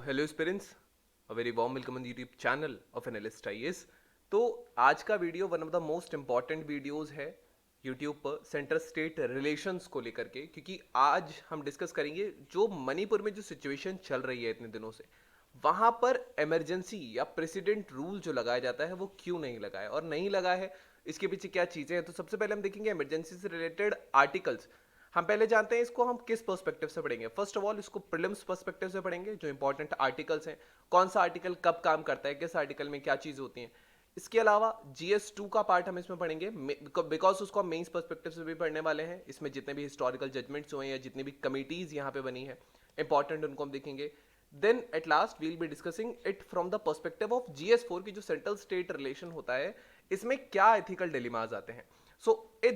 Hello aspirants, a very warm welcome on YouTube channel of analyst IAS. तो आज का video one of the most important videos है YouTube पर centre state relations को लेकर के, क्योंकि आज हम डिस्कस करेंगे जो मणिपुर में जो सिचुएशन चल रही है इतने दिनों से, वहां पर इमरजेंसी या प्रेसिडेंट रूल जो लगाया जाता है वो क्यों नहीं लगा है और नहीं लगा है, इसके पीछे क्या चीजें हैं। तो सबसे पहले हम देखेंगे इमरजेंसी से रिलेटेड आर्टिकल्स। हम पहले जानते हैं इसको हम किस पर्सपेक्टिव से पढ़ेंगे। फर्स्ट ऑफ ऑल इसको प्रीलिम्स पर्सपेक्टिव से पढ़ेंगे, जो इंपॉर्टेंट आर्टिकल्स हैं, कौन सा आर्टिकल कब काम करता है, किस आर्टिकल में क्या चीज होती है। इसके अलावा GS2 का पार्ट हम इसमें पढ़ेंगे, बिकॉज उसको हम मेंस पर्सपेक्टिव से भी पढ़ने वाले हैं। इसमें जितने भी हिस्टोरिकल जजमेंट्स हुए या जितनी भी कमिटीज यहाँ पे बनी है इंपॉर्टेंट, उनको हम देखेंगे। Then at last we'll be discussing it from the perspective of GS4 की जो सेंट्रल स्टेट रिलेशन होता है, इसमें क्या एथिकल डिलेमास आते हैं। So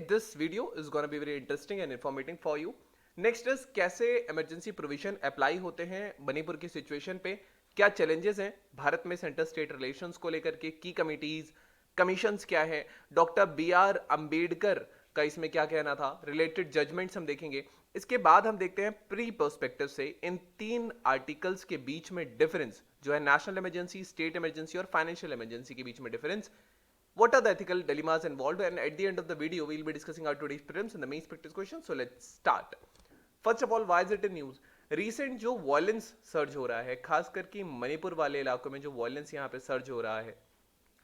this video is gonna be very interesting and informative for you. Next is कैसे emergency provision apply होते हैं मणिपुर की सिचुएशन पे, क्या चैलेंजेस हैं भारत में सेंटर स्टेट रिलेशंस को लेकर के, की कमिटीज कमीशंस क्या है, डॉक्टर BR अंबेडकर का इसमें क्या कहना था, रिलेटेड जजमेंट्स हम देखेंगे। इसके बाद हम देखते हैं प्री पर्सपेक्टिव से इन तीन आर्टिकल्स के बीच में डिफरेंस जो है, नेशनल इमरजेंसी, स्टेट इमरजेंसी और फाइनेंशियल इमरजेंसी के बीच में difference. What are the ethical dilemmas involved? And at the end of the video, we'll be discussing our today's prelims and the main practice questions. So let's start. First of all, why is it in news? Recent जो violence surge हो रहा है, खास करके मणिपुर वाले इलाकों में जो violence यहाँ पे surge हो रहा है,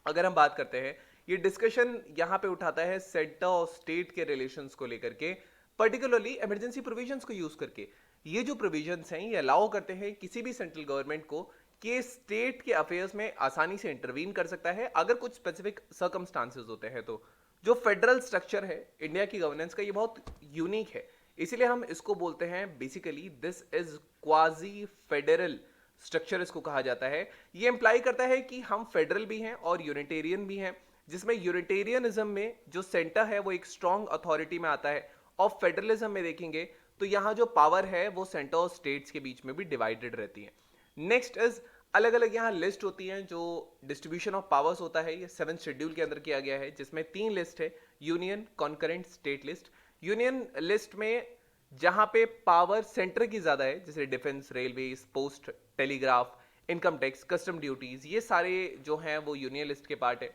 अगर हम बात करते हैं, ये डिस्कशन यहाँ पे उठाता है सेंटर और स्टेट के रिलेशंस को लेकर के, पर्टिकुलरली इमरजेंसी प्रोविजंस को यूज करके। ये जो प्रोविजंस हैं ये अलाउ करते हैं किसी भी सेंट्रल गवर्नमेंट को कि स्टेट के अफेयर्स में आसानी से इंटरवीन कर सकता है अगर कुछ स्पेसिफिक सर्कमस्टांसेस होते हैं। तो जो फेडरल स्ट्रक्चर है इंडिया की गवर्नेंस का, ये बहुत यूनिक है, इसीलिए हम इसको बोलते हैं basically this is quasi federal structure इसको कहा जाता है। ये इंप्लाई करता है कि हम फेडरल भी हैं और यूनिटेरियन भी हैं, जिसमें यूनिटेरियनिज्म में जो सेंटर है वो एक स्ट्रॉन्ग अथॉरिटी में आता है, और फेडरलिज्म में देखेंगे तो यहाँ जो पावर है वो सेंटर और स्टेट्स के बीच में भी डिवाइडेड रहती है। नेक्स्ट इज अलग अलग यहाँ लिस्ट होती हैं जो डिस्ट्रीब्यूशन ऑफ पावर्स होता है, ये 7th शेड्यूल के अंदर किया गया है, जिसमें 3 लिस्ट है, union, concurrent, state list. Union list में जहां पे पावर सेंटर की ज्यादा है, जैसे defence, railway, post, telegraph, income tax, custom duties, ये सारे जो हैं वो यूनियन लिस्ट के पार्ट है।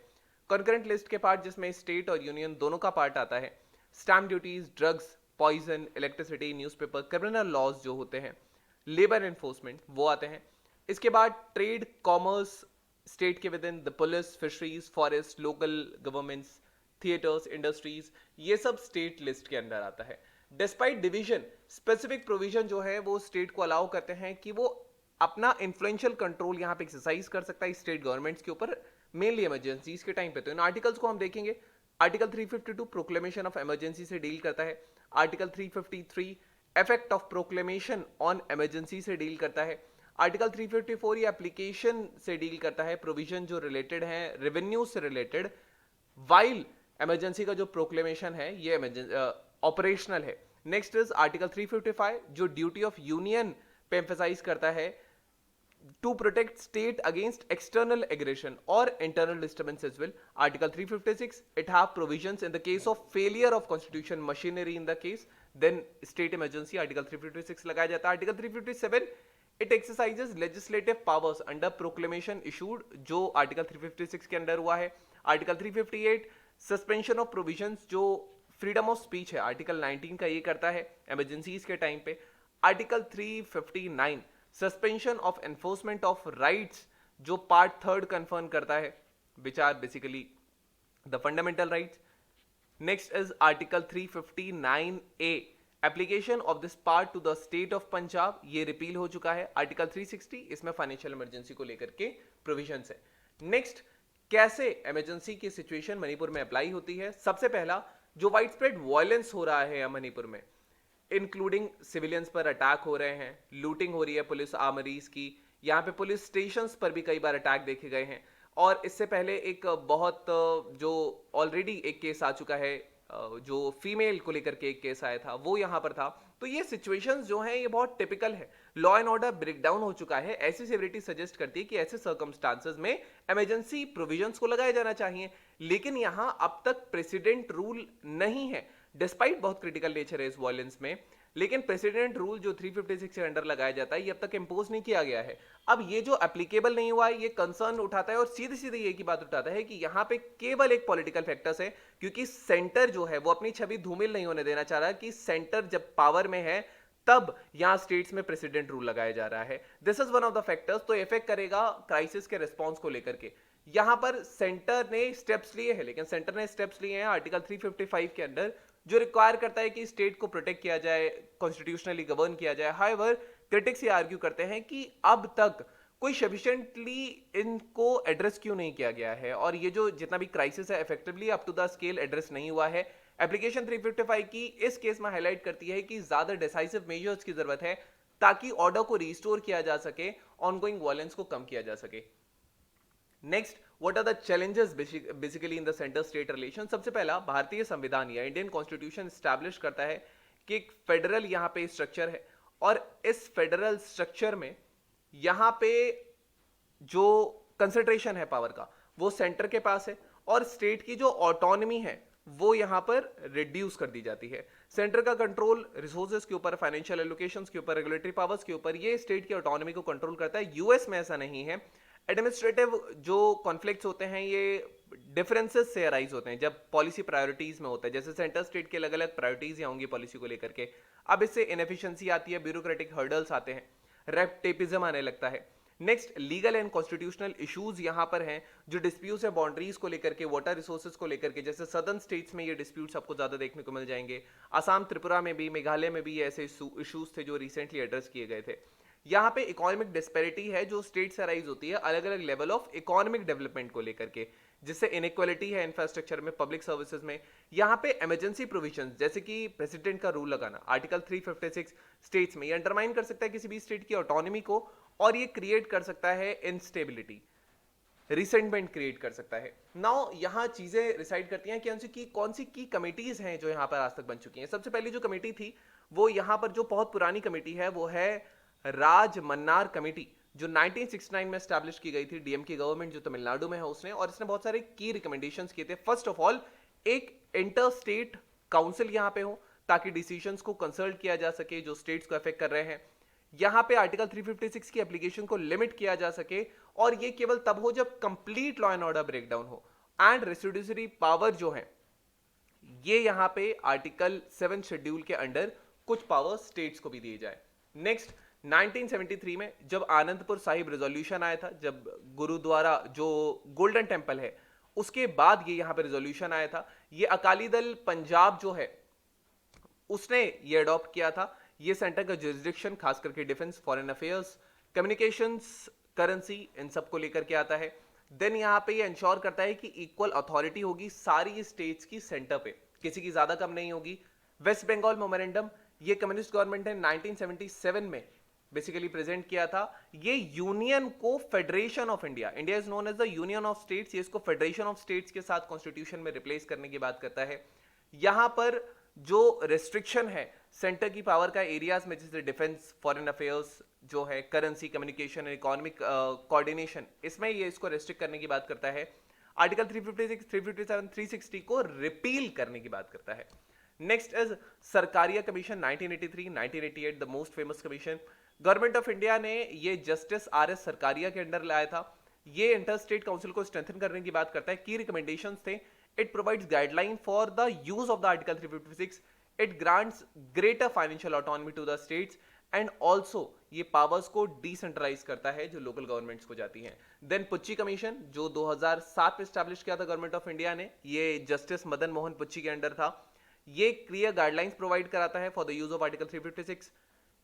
कॉन्करेंट लिस्ट के पार्ट जिसमें स्टेट और यूनियन दोनों का पार्ट आता है, stamp duties, drugs, poison, electricity, newspaper, criminal laws जो होते हैं, लेबर एनफोर्समेंट वो आते हैं। इसके बाद ट्रेड, कॉमर्स, स्टेट के with in the police, fisheries, forest, local governments, theatres, industries, ये सब स्टेट लिस्ट के अंदर आता है। डिस्पाइट डिवीजन, स्पेसिफिक प्रोविजन जो है वो स्टेट को अलाउ करते हैं कि वो अपना इन्फ्लुएंशियल कंट्रोल यहाँ पे एक्सरसाइज कर सकता है स्टेट गवर्नमेंट्स के ऊपर, मेनली इमरजेंसीज के टाइम पे। तो इन आर्टिकल्स को हम देखेंगे। आर्टिकल 352 प्रोक्लेमेशन ऑफ इमरजेंसी से डील करता है। Article 353 effect of proclamation on emergency से डील करता है। आर्टिकल 354 ये एप्लीकेशन से डील करता है, प्रोविजन जो रिलेटेड है रेवेन्यू से रिलेटेड, वाइल इमरजेंसी का जो प्रोक्लेमेशन है ये ऑपरेशनल है। नेक्स्ट इज आर्टिकल 355 जो ड्यूटी ऑफ यूनियन पे एम्फेसाइज करता है to protect state against external aggression और internal disturbance as well. Article 356 it have provisions in the case of failure of constitution machinery in the case, then state emergency article 356 लगाया जाता है। Article 357 it exercises legislative powers under proclamation issued, जो article 356 के under हुआ है। Article 358 suspension of provisions, जो freedom of speech है, article 19 का ये करता है इमरजेंसीज के टाइम पे। Article 359 suspension of enforcement of rights, जो पार्ट 3 कंफर्म करता है, which are basically the fundamental rights. Next is article 359A application of this part to the state of Punjab, ये रिपील हो चुका है। आर्टिकल 360 इसमें फाइनेंशियल इमरजेंसी को लेकर के प्रोविजंस है। नेक्स्ट, कैसे इमरजेंसी की सिचुएशन मणिपुर में अप्लाई होती है। सबसे पहला, जो वाइड स्प्रेड वायलेंस हो रहा है मणिपुर में, इंक्लूडिंग सिविलियंस पर अटैक हो रहे हैं, लूटिंग हो रही है पुलिस आर्मरीज की, यहाँ पे पुलिस स्टेशंस पर भी कई बार अटैक देखे गए हैं। और इससे पहले एक बहुत जो ऑलरेडी एक केस आ चुका है, जो फीमेल को लेकर के एक केस आया था, वो यहाँ पर था। तो ये सिचुएशंस जो हैं ये बहुत टिपिकल है, लॉ एंड ऑर्डर ब्रेकडाउन हो चुका है। ऐसी सिविलिटी सजेस्ट करती है कि ऐसे सर्कमस्टांसेस में इमरजेंसी प्रोविजंस को लगाया जाना चाहिए, लेकिन यहाँ अब तक प्रेसिडेंट रूल नहीं है, डिस्पाइट बहुत क्रिटिकल नेचर है इस वायलेंस में। लेकिन प्रेसिडेंट रूल जो 356 के अंडर लगाया जाता है ये अब तक इंपोज नहीं किया गया है। अब ये जो एप्लीकेबल नहीं हुआ है ये कंसर्न उठाता है और सीधी सीधी ये की बात उठाता है कि यहाँ पे केवल एक पॉलिटिकल फैक्टर्स है, क्योंकि सेंटर जो है वो अपनी छवि धूमिल नहीं होने देना चाह रहा कि सेंटर जब पावर में है तब यहां स्टेट्स में प्रेसिडेंट रूल लगाया जा रहा है। This is one of the factors, तो इफेक्ट करेगा क्राइसिस के रिस्पॉन्स को लेकर के। यहां पर सेंटर ने स्टेप्स लिए हैं, लेकिन सेंटर ने स्टेप्स लिए हैं आर्टिकल 355 के अंदर जो रिक्वायर करता है कि स्टेट को प्रोटेक्ट किया जाए, कॉन्स्टिट्यूशनली गवर्न किया जाए। हाउएवर क्रिटिक्स ये आर्ग्यू करते हैं कि अब तक कोई सफिशिएंटली इनको एड्रेस क्यों नहीं किया गया है, और ये जो जितना भी क्राइसिस है effectively up to the scale address नहीं हुआ है। एप्लीकेशन 355 की इस केस में हाईलाइट करती है कि ज्यादा डिसाइसिव मेजर्स की जरूरत है ताकि ऑर्डर को रिस्टोर किया जा सके, ऑनगोइंग वायलेंस को कम किया जा सके। Next, what are the challenges basically in the centre state relation. सबसे पहला, भारतीय संविधान या इंडियन कॉन्स्टिट्यूशन स्टैब्लिश करता है कि एक फेडरल यहां पे स्ट्रक्चर है, और इस फेडरल स्ट्रक्चर में यहां पे जो कंसंट्रेशन है पावर का वो सेंटर के पास है, और स्टेट की जो ऑटोनॉमी है वो यहां पर रिड्यूस कर दी जाती है। सेंटर का कंट्रोल रिसोर्सेज के ऊपर, फाइनेंशियल एलोकेशंस के ऊपर, रेगुलेटरी पावर्स के ऊपर, ये स्टेट की ऑटोनॉमी को कंट्रोल करता है। यूएस में ऐसा नहीं है। एडमिनिस्ट्रेटिव जो कॉन्फ्लिक्ट्स होते हैं ये डिफरेंसेस से अराइज होते हैं जब पॉलिसी प्रायोरिटीज में होता है, जैसे सेंटर स्टेट के अलग अलग प्रायोरिटीज होंगी पॉलिसी को लेकर के। अब इससे इनएफिशिएंसी आती है, ब्यूरोक्रेटिक हर्डल्स आते हैं, रेप्टेपिज्म आने लगता है। Next, legal and constitutional issues यहां पर हैं, जो डिस्प्यूट्स है बाउंड्रीज को लेकर के, वाटर रिसोर्सेज को लेकर के, जैसे सदर्न स्टेट्स में ये डिस्प्यूट्स आपको ज्यादा देखने को मिल जाएंगे। असम, त्रिपुरा में भी, मेघालय में भी ऐसे इश्यूज थे जो रिसेंटली एड्रेस किए गए थे। यहाँ पे इकोनॉमिक डिस्पैरिटी है जो स्टेट से राइज होती है अलग अलग लेवल ऑफ इकोनॉमिक डेवलपमेंट को लेकर के, जिससे इनइक्वालिटी है इंफ्रास्ट्रक्चर में, पब्लिक सर्विसेज में। यहाँ पे इमरजेंसी प्रोविजंस जैसे कि प्रेसिडेंट का रूल लगाना आर्टिकल 356 स्टेट्स में, ये अंडरमाइन कर सकता है किसी भी स्टेट की ऑटोनॉमी को, और ये क्रिएट कर सकता है इनस्टेबिलिटी, रिसेंटमेंट क्रिएट कर सकता है। नाउ यहाँ चीजें डिसाइड करती हैं कि कौन सी की कमिटीज हैं जो यहाँ पर आज तक बन चुकी हैं। सबसे पहली जो कमेटी थी वो यहाँ पर जो बहुत पुरानी कमेटी है वो है राज मन्नार कमेटी, जो 1969 में स्टैब्लिश की गई थी। डीएम की गवर्नमेंट जो तमिलनाडु में है उसने, और इसने बहुत सारे की रिकमेंडेशंस किए थे। फर्स्ट ऑफ ऑल, एक इंटर स्टेट काउंसिल यहाँ पे हो ताकि डिसीजंस को कंसल्ट किया जा सके जो स्टेट्स को अफेक्ट कर रहे हैं। यहां पे आर्टिकल 356 की एप्लीकेशन को लिमिट किया जा सके, और ये केवल तब हो जब complete law and order breakdown हो, एंड रेसिड्यूसरी पावर जो है ये यहां पे आर्टिकल 7 शेड्यूल के अंडर कुछ पावर स्टेट्स को भी दिए जाए। नेक्स्ट, 1973 में जब आनंदपुर साहिब रेजोल्यूशन आया था, जब गुरुद्वारा जो गोल्डन टेंपल है उसके बाद ये यहां पे रेजोल्यूशन आया था, ये अकाली दल पंजाब जो है उसने ये अडॉप्ट किया था। ये सेंटर का जुरिसडिक्शन खास करके defence, foreign affairs, communications, currency, इन सब को लेकर के आता है। देन यहाँ पे ये इंश्योर करता है कि इक्वल अथॉरिटी होगी सारी स्टेट्स की सेंटर पे, किसी की ज्यादा कम नहीं होगी। वेस्ट बंगाल मेमोरेंडम, ये कम्युनिस्ट गवर्नमेंट ने 1977 में बेसिकली प्रेजेंट किया था। ये यूनियन को federation of India, India is known as the union of states, ये इसको फेडरेशन ऑफ स्टेट्स के साथ कॉन्स्टिट्यूशन में रिप्लेस करने की बात करता है। यहां पर जो रेस्ट्रिक्शन है सेंटर की पावर का एरियाज में, जैसे डिफेंस, फॉरेन अफेयर्स जो है, करेंसी, कम्युनिकेशन, इकोनॉमिक कोऑर्डिनेशन, इसमें ये इसको रेस्ट्रिक्ट करने की बात करता है। आर्टिकल 356, 357, 360 को रिपील करने की बात करता है। Next is Sarkaria commission 1983, 1988, the most famous commission. Government of India ने ये जस्टिस आर.एस. सरकारिया के अंडर लाया था। ये इंटर स्टेट काउंसिल को स्ट्रेंथन करने की बात करता है। की रिकमेंडेशंस थे, it provides guideline for the use of the article 356, it grants greater financial autonomy to the states, and also ये पावर्स को डिसेंट्रलाइज करता है जो लोकल गवर्नमेंट्स को जाती हैं। देन पुच्ची कमीशन जो 2007 में स्टैब्लिश किया था गवर्नमेंट ऑफ इंडिया ने, ये जस्टिस मदन मोहन पुच्ची के अंडर था। ये क्लियर गाइडलाइंस प्रोवाइड कराता है for the use of article 356,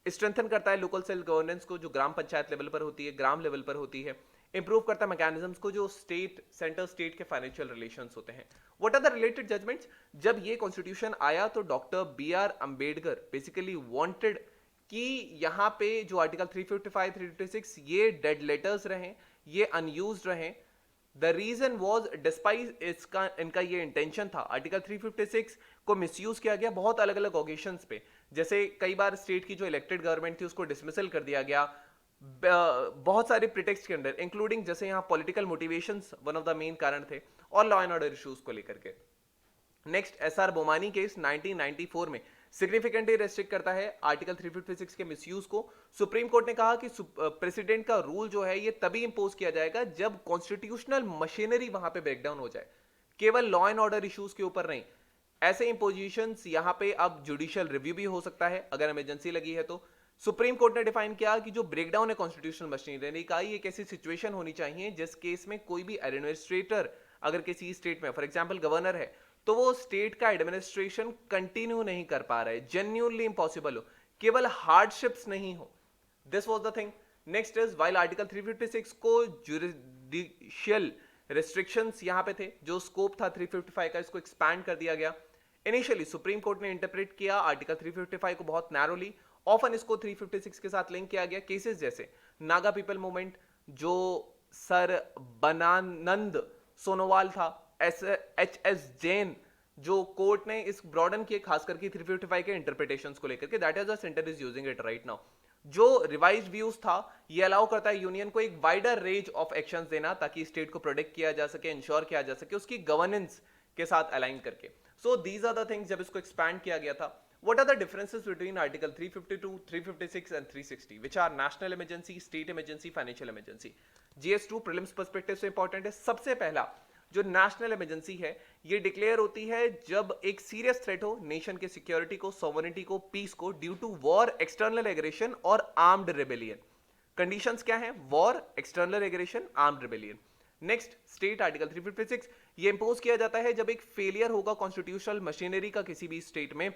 strengthen करता है लोकल सेल्फ गवर्नेंस को जो ग्राम पंचायत लेवल पर होती है, ग्राम लेवल पर होती है। इंप्रूव करता है मैकेनिज्म्स को जो स्टेट, सेंटर स्टेट के फाइनेंशियल रिलेशंस होते हैं। What are the related judgments? जब ये कॉन्स्टिट्यूशन आया तो doctor B R. Ambedkar basically wanted कि यहाँ पे जो आर्टिकल 355, 356 ये डेड लेटर्स रहें, ये अनयूज्ड रहें। द रीजन वॉज, डिस्पाइट इसका इनका ये इंटेंशन था, आर्टिकल 356 को मिसयूज किया गया बहुत अलग अलग ओकेशंस पे। जैसे कई बार स्टेट की जो इलेक्टेड गवर्नमेंट थी उसको डिसमिसल कर दिया गया बहुत सारे प्रिटेक्स्ट के अंडर, इंक्लूडिंग जैसे यहाँ political motivations one of the main कारण थे, और लॉ एंड ऑर्डर इश्यूज को लेकर के। नेक्स्ट एसआर बोमानी केस 1994 में सिग्निफिकेंटली रेस्ट्रिक्ट करता है आर्टिकल 356 के मिसयूज को। सुप्रीम कोर्ट ने कहा कि प्रेसिडेंट का रूल जो है ये तभी इंपोज किया जाएगा जब कॉन्स्टिट्यूशनल मशीनरी वहां पे ब्रेकडाउन हो जाए, केवल लॉ एंड ऑर्डर इश्यूज के ऊपर नहीं। ऐसे इंपोजिशंस यहां पे अब जुडिशियल रिव्यू भी हो सकता है अगर इमरजेंसी लगी है तो। सुप्रीम कोर्ट ने डिफाइन किया कि जो ब्रेकडाउन है कॉन्स्टिट्यूशनल मशीनरी का, ये एक ऐसी सिचुएशन होनी चाहिए जिस केस में कोई भी एडमिनिस्ट्रेटर अगर किसी स्टेट में, फॉर एग्जांपल गवर्नर है, तो वो स्टेट का एडमिनिस्ट्रेशन कंटिन्यू नहीं कर पा रहा है, जेन्युइनली इंपॉसिबल हो, केवल हार्डशिप्स नहीं हो। This was the thing. Next is while article 356 को जुडिशियल रेस्ट्रिक्शंस यहां पे थे, जो स्कोप था 355 का, इसको एक्सपैंड कर दिया गया। इनिशियली सुप्रीम कोर्ट ने इंटरप्रेट किया आर्टिकल 355 को बहुत नैरोली, ऑफन इसको 356 के साथ लिंक किया गया। केसेस जैसे नागा पीपल मूवमेंट, जो सर बनानंद सोनोवाल था, एच.एस. जैन, जो कोर्ट ने इस ब्रॉडन किए खास करके 355 के इंटरप्रिटेशंस को लेकर के, that is the centre is using it right now. जो रिवाइज्ड व्यूज था ये अलाउ करता है यूनियन को एक वाइडर रेंज ऑफ एक्शंस देना ताकि स्टेट को प्रोटेक्ट किया जा सके, इंश्योर किया जा सके उसकी गवर्नेंस के साथ अलाइन करके। So these are the things जब इसको एक्सपैंड किया गया था। What are the differences between Article 352, 356 and 360, which are national emergency, state emergency, financial emergency? GS2 prelims perspective से important है। सबसे पहला जो नेशनल इमरजेंसी है ये डिक्लेयर होती है जब एक सीरियस थ्रेट हो नेशन के सिक्योरिटी को, सोवरेनिटी को, पीस को, due to war, external aggression और आर्म्ड रिबेलियन। कंडीशंस क्या हैं? War, external aggression, armed rebellion. Next state article 356 ये इंपोज किया जाता है जब एक फेलियर होगा कॉन्स्टिट्यूशनल मशीनरी का किसी भी स्टेट में,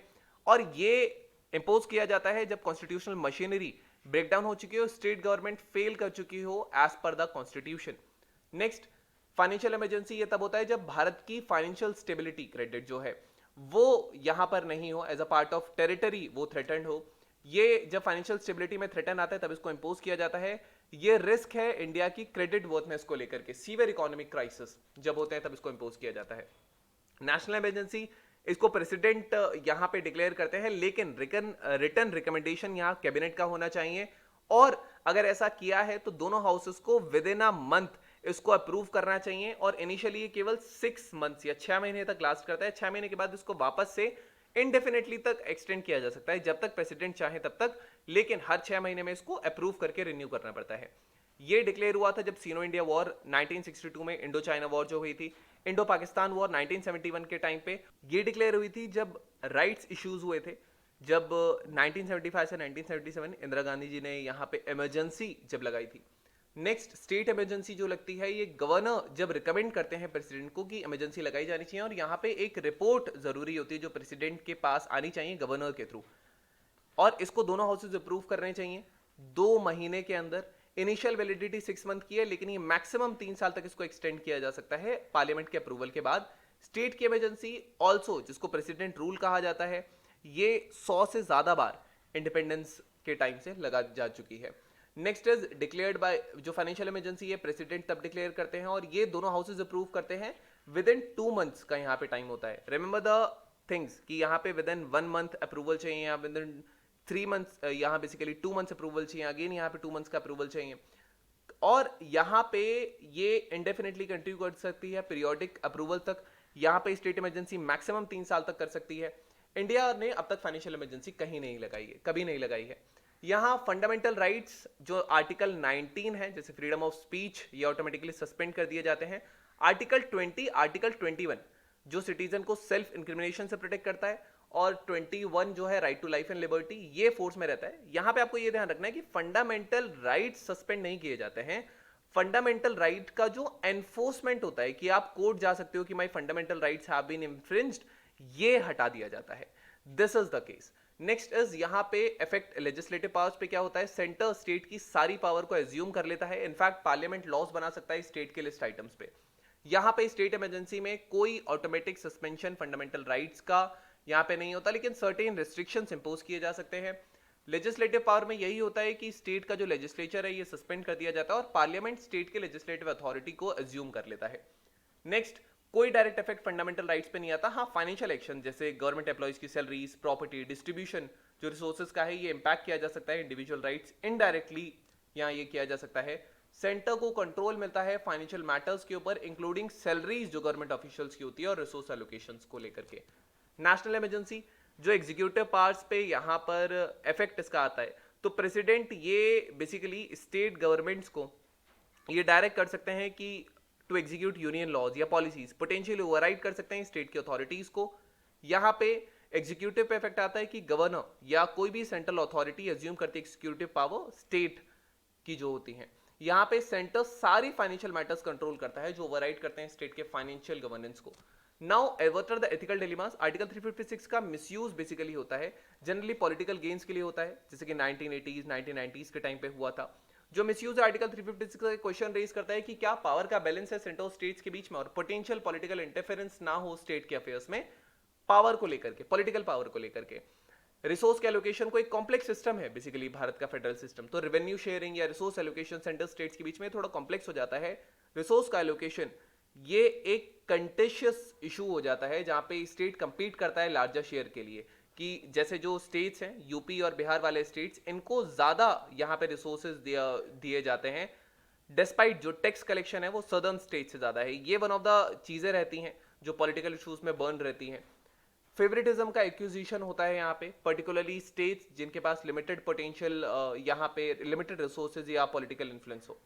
और ये इंपोज किया जाता है जब कॉन्स्टिट्यूशनल मशीनरी ब्रेकडाउन हो चुकी हो, स्टेट गवर्नमेंट फेल कर चुकी हो as per the constitution. Next financial emergency ये तब होता है जब भारत की फाइनेंशियल स्टेबिलिटी, क्रेडिट जो है वो यहां पर नहीं हो, as a part of territory वो थ्रेटन्ड हो। ये जब फाइनेंशियल स्टेबिलिटी में थ्रेटन आता है तब इसको इंपोज किया जाता है। ये रिस्क है इंडिया की क्रेडिट वर्थनेस को लेकर के, सीवियर इकोनॉमिक क्राइसिस जब होते हैं तब इसको इंपोज किया जाता है। नेशनल इमरजेंसी इसको प्रेसिडेंट यहां पे डिक्लेयर करते हैं, लेकिन रिटन रिकमेंडेशन यहां कैबिनेट का होना चाहिए, और अगर ऐसा किया है तो दोनों हाउसेस को विद इन अ मंथ इसको अप्रूव करना चाहिए। और इनिशियली ये केवल 6 मंथ्स या 6 महीने तक लास्ट करता है। 6 महीने के बाद इसको वापस से इंडेफिनेटली तक एक्सटेंड किया जा सकता है, जब तक प्रेसिडेंट चाहे तब तक, लेकिन हर 6 महीने में इसको अप्रूव करके रिन्यू करना पड़ता है। ये डिक्लेयर हुआ था जब सीनो इंडिया वॉर 1962 में, इंडो चाइना वॉर जो हुई थी, इंडो पाकिस्तान वॉर 1971 के टाइम पे ये डिक्लेयर हुई थी जब राइट्स इश्यूज हुए थे, जब 1975 से 1977 इंदिरा गांधी जी ने यहाँ पे इमरजेंसी जब लगाई थी। नेक्स्ट स्टेट इमरजेंसी जो लगती है ये गवर्नर जब रिकमेंड करते हैं प्रेसिडेंट को कि इमरजेंसी लगाई जानी चाहिए, और यहाँ पे एक रिपोर्ट जरूरी होती है जो प्रेसिडेंट के पास आनी चाहिए गवर्नर के थ्रू, और इसको दोनों हाउसेज अप्रूव करने चाहिए 2 महीने के अंदर। इनिशियल वैलिडिटी 6 मंथ की है, लेकिन ये मैक्सिमम 3 साल तक इसको एक्सटेंड किया जा सकता है पार्लियामेंट के अप्रूवल के बाद। स्टेट की इमरजेंसी ऑल्सो, जिसको प्रेसिडेंट रूल कहा जाता है, ये 100 से ज्यादा बार इंडिपेंडेंस के टाइम से लगा जा चुकी है। नेक्स्ट इज डिक्लेयर्ड बाय, जो फाइनेंशियल इमरजेंसी है प्रेसिडेंट तब डिक्लेयर करते हैं और ये दोनों हाउसेज अप्रूव करते हैं विद इन 2 मंथ्स का यहाँ पे टाइम होता है। रिमेंबर द थिंग्स कि यहाँ पे विद इन 1 मंथ अप्रूवल चाहिए, यहाँ विद इन 3 मंथ्स, यहाँ बेसिकली 2 मंथ्स अप्रूवल चाहिए, अगेन यहाँ पे 2 मंथ्स का अप्रूवल चाहिए, और यहाँ पे ये इंडेफिनेटली कंटिन्यू कर सकती है पीरियोडिक अप्रूवल तक। यहाँ पे स्टेट इमरजेंसी मैक्सिमम 3 साल तक कर सकती है। इंडिया ने अब तक फाइनेंशियल इमरजेंसी कहीं नहीं लगाई है, कभी नहीं लगाई है। यहाँ फंडामेंटल राइट्स जो आर्टिकल 19 है, जैसे फ्रीडम ऑफ स्पीच, ये ऑटोमेटिकली सस्पेंड कर दिए जाते हैं। आर्टिकल 20, आर्टिकल 21 जो सिटीजन को सेल्फ इंक्रिमिनेशन से प्रोटेक्ट करता है, और 21 जो है right to life and liberty, ये फोर्स में रहता है। यहां पे आपको ये ध्यान रखना है कि फंडामेंटल राइट्स सस्पेंड नहीं किए जाते हैं। फंडामेंटल राइट का जो एनफोर्समेंट होता है कि आप कोर्ट जा सकते हो कि my fundamental rights have been infringed, ये हटा दिया जाता है। This is the case. Next is यहाँ पे इफेक्ट लेजिस्लेटिव पावर्स पे क्या होता है, सेंटर स्टेट की सारी पावर को एज्यूम कर लेता है। इनफैक्ट पार्लियामेंट लॉज बना सकता है स्टेट के लिस्ट आइटम्स पे। यहाँ पे स्टेट इमरजेंसी में कोई ऑटोमेटिक सस्पेंशन फंडामेंटल राइट्स का यहाँ पे नहीं होता, लेकिन सर्टेन रिस्ट्रिक्शंस इंपोज किए जा सकते हैं। लेजिस्लेटिव पावर में यही होता है कि स्टेट का जो लेजिस्लेचर है ये सस्पेंड कर दिया जाता है और पार्लियामेंट स्टेट के लेजिस्लेटिव अथॉरिटी को एज्यूम कर लेता है। नेक्स्ट, कोई डायरेक्ट इफेक्ट फंडामेंटल राइट्स पे नहीं आता। हाँ, फाइनेंशियल एक्शन जैसे गवर्नमेंट एम्प्लॉइज की सैलरीज, प्रॉपर्टी, डिस्ट्रीब्यूशन जो रिसोर्सेज का है, ये इंपैक्ट किया जा सकता है। इंडिविजुअल राइट्स इनडायरेक्टली यहाँ ये किया जा सकता है सेंटर को कंट्रोल मिलता है फाइनेंशियल मैटर्स के ऊपर, इंक्लूडिंग सैलरीज जो गवर्नमेंट ऑफिशियल्स की होती है और रिसोर्स एलोकेशंस को लेकर के। नेशनल इमरजेंसी जो एग्जीक्यूटिव पावर्स पे यहाँ पर इफेक्ट इसका आता है, तो प्रेसिडेंट ये बेसिकली स्टेट गवर्नमेंट्स को ये डायरेक्ट कर सकते हैं कि टू एग्जीक्यूट यूनियन लॉज या पॉलिसीज, पोटेंशियली ओवरराइड कर सकते हैं स्टेट की अथॉरिटीज को। यहाँ पे एग्जीक्यूटिव पे इफेक्ट आता है कि गवर्नर या कोई भी सेंट्रल अथॉरिटी एज्यूम करती है एग्जीक्यूटिव पावर स्टेट की जो होती है। यहाँ पे सेंटर सारी फाइनेंशियल मैटर्स कंट्रोल करता है जो ओवरराइड करते हैं स्टेट के फाइनेंशियल गवर्नेंस को। Now what are the ethical dilemmas. Article 356 का मिसयूज बेसिकली होता है, जनरली पॉलिटिकल गेन्स के लिए होता है, जैसे कि 1980s 1990s के टाइम पे हुआ था। जो मिसयूज आर्टिकल 356 का क्वेश्चन रेज करता है कि क्या पावर का बैलेंस है सेंटर और स्टेट्स के बीच में, और पोटेंशियल पॉलिटिकल इंटरफेरेंस ना हो स्टेट के अफेयर्स में पावर को लेकर के, पॉलिटिकल पावर को लेकर के। रिसोर्स के एलोकेशन को एक कॉम्प्लेक्स सिस्टम है बेसिकली भारत का फेडरल सिस्टम, तो रेवेन्यू शेयरिंग या रिसोर्स एलोकेशन सेंटर स्टेट्स के बीच में थोड़ा कॉम्प्लेक्स हो जाता है। रिसोर्स का एलोकेशन ये एक कंटेशियस इशू हो जाता है जहां पे स्टेट कंपीट करता है लार्जर शेयर के लिए, कि जैसे जो स्टेट्स हैं यूपी और बिहार वाले स्टेट्स, इनको ज्यादा यहाँ पे रिसोर्सेज दिए जाते हैं, डिस्पाइट जो टैक्स कलेक्शन है वो सदर्न स्टेट से ज्यादा है। ये वन ऑफ द चीजें रहती हैं जो पॉलिटिकल इशूज में बर्न रहती हैं। फेवरेटिज्म का एक्यूजिशन होता है यहाँ पे, पर्टिकुलरली स्टेट्स जिनके पास लिमिटेड पोटेंशियल, यहाँ पे लिमिटेड रिसोर्सेज या पॉलिटिकल इन्फ्लुएंस हो।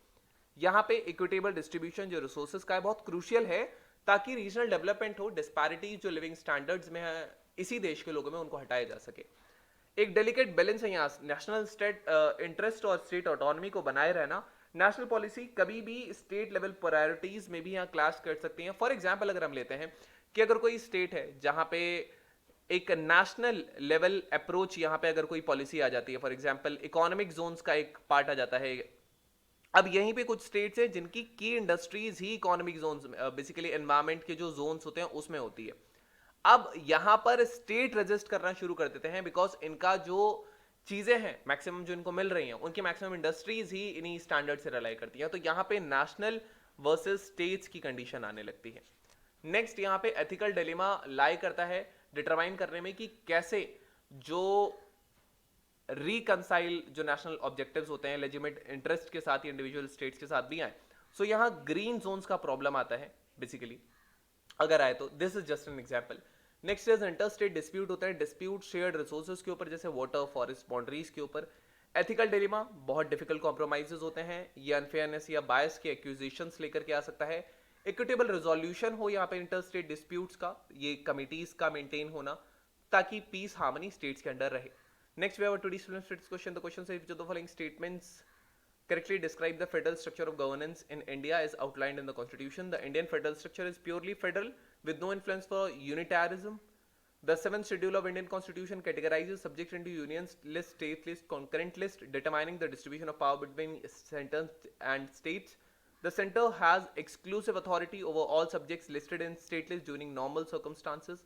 यहाँ पे इक्विटेबल डिस्ट्रीब्यूशन जो रिसोर्सेज का है बहुत क्रूशियल है, ताकि रीजनल डेवलपमेंट हो, डिस्पैरिटी जो लिविंग स्टैंडर्ड्स में है इसी देश के लोगों में उनको हटाया जा सके। एक डेलिकेट बैलेंस है यहाँ नेशनल स्टेट इंटरेस्ट और स्टेट ऑटोनॉमी को बनाए रहना। नेशनल पॉलिसी कभी भी स्टेट लेवल प्रायोरिटीज में भी यहाँ क्लैश कर सकती है। फॉर एग्जाम्पल अगर हम लेते हैं कि अगर कोई स्टेट है जहां पे एक नेशनल लेवल अप्रोच, यहाँ पे अगर कोई पॉलिसी आ जाती है, फॉर एग्जांपल इकोनॉमिक जोन्स का एक पार्ट आ जाता है। अब यहीं पे कुछ स्टेट्स हैं जिनकी की इंडस्ट्रीज ही इकोनॉमिक जोन्स बेसिकली एनवायरमेंट के जो जोन्स होते हैं उसमें होती है। अब यहां पर स्टेट रजिस्ट करना शुरू कर देते हैं, बिकॉज इनका जो चीजें हैं मैक्सिमम जो इनको मिल रही हैं, उनकी मैक्सिमम इंडस्ट्रीज ही इन्हीं स्टैंडर्ड से रिलाई करती हैं, तो यहाँ पे नेशनल वर्सेस स्टेट्स की कंडीशन आने लगती है। नेक्स्ट यहाँ पे एथिकल डिलेमा लाई करता है डिटरमाइन करने में कि कैसे जो रिकंसाइल जो नेशनल ऑब्जेक्टिव्स होते हैं लेजिटिमेट इंटरेस्ट के साथ ही इंडिविजुअल स्टेट्स के साथ भी आए। सो यहाँ ग्रीन जोन्स का प्रॉब्लम आता है बेसिकली, अगर आए तो this is just an example. Next is inter state dispute होता है, डिस्प्यूट शेयर्ड रिसोर्सेज के ऊपर, जैसे वाटर फॉरेस्ट बाउंड्रीज के ऊपर। एथिकल डिलेमा बहुत डिफिकल्ट कॉम्प्रोमाइजेस होते हैं, ये अनफेयरनेस या बायस के एक्यूजेशंस लेकर के आ सकता है। इक्विटेबल रेजोल्यूशन हो यहाँ पे इंटर स्टेट डिस्प्यूट्स का, ये कमिटीज का मेंटेन होना, ताकि पीस हार्मनी स्टेट्स के अंडर रहे। Next we have today's students question. The question says the following statements correctly describe the federal structure of governance in India as outlined in the constitution. The Indian federal structure is purely federal with no influence for unitarism. The 7th schedule of Indian constitution categorizes subjects into unions list, state list, concurrent list, determining the distribution of power between center and states. The center has exclusive authority over all subjects listed in state list during normal circumstances.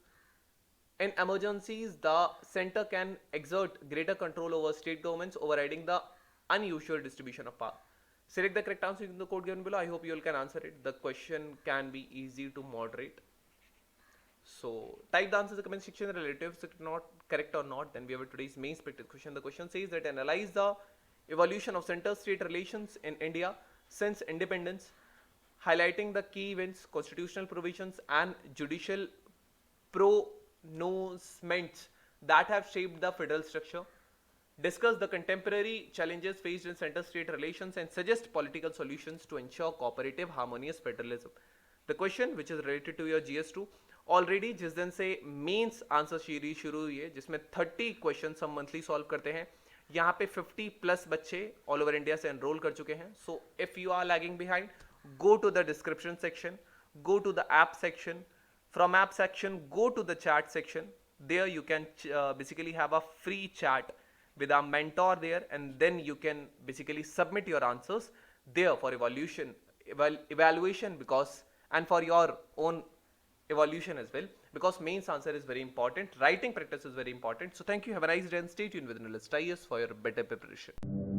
In emergencies, the center can exert greater control over state governments, overriding the unusual distribution of power. Select the correct answer in the code given below. I hope you all can answer it. The question can be easy to moderate. So type the answers in the comment section relative if it's not correct or not. Then we have today's main expected question. The question says that analyze the evolution of center-state relations in India since independence, highlighting the key events, constitutional provisions, and judicial pronouncements that have shaped the federal structure. Discuss the contemporary challenges faced in center-state relations and suggest political solutions to ensure cooperative, harmonious federalism. The question, which is related to your GS2, already जिस दिन से mains answer series शुरू हुई है, जिसमें 30 question हम monthly solve करते हैं, यहाँ पे 50 प्लस बच्चे ऑल ओवर इंडिया से एनरोल कर चुके हैं. So if you are lagging behind, go to the description section, go to the app section, from app section go to the chat section. There you can basically have a free chat with our mentor there, and then you can basically submit your answers there for evaluation because, and for your own evaluation as well, because mains answer is very important, writing practice is very important. So thank you, have a nice day and stay tuned with Analyst IAS for your better preparation.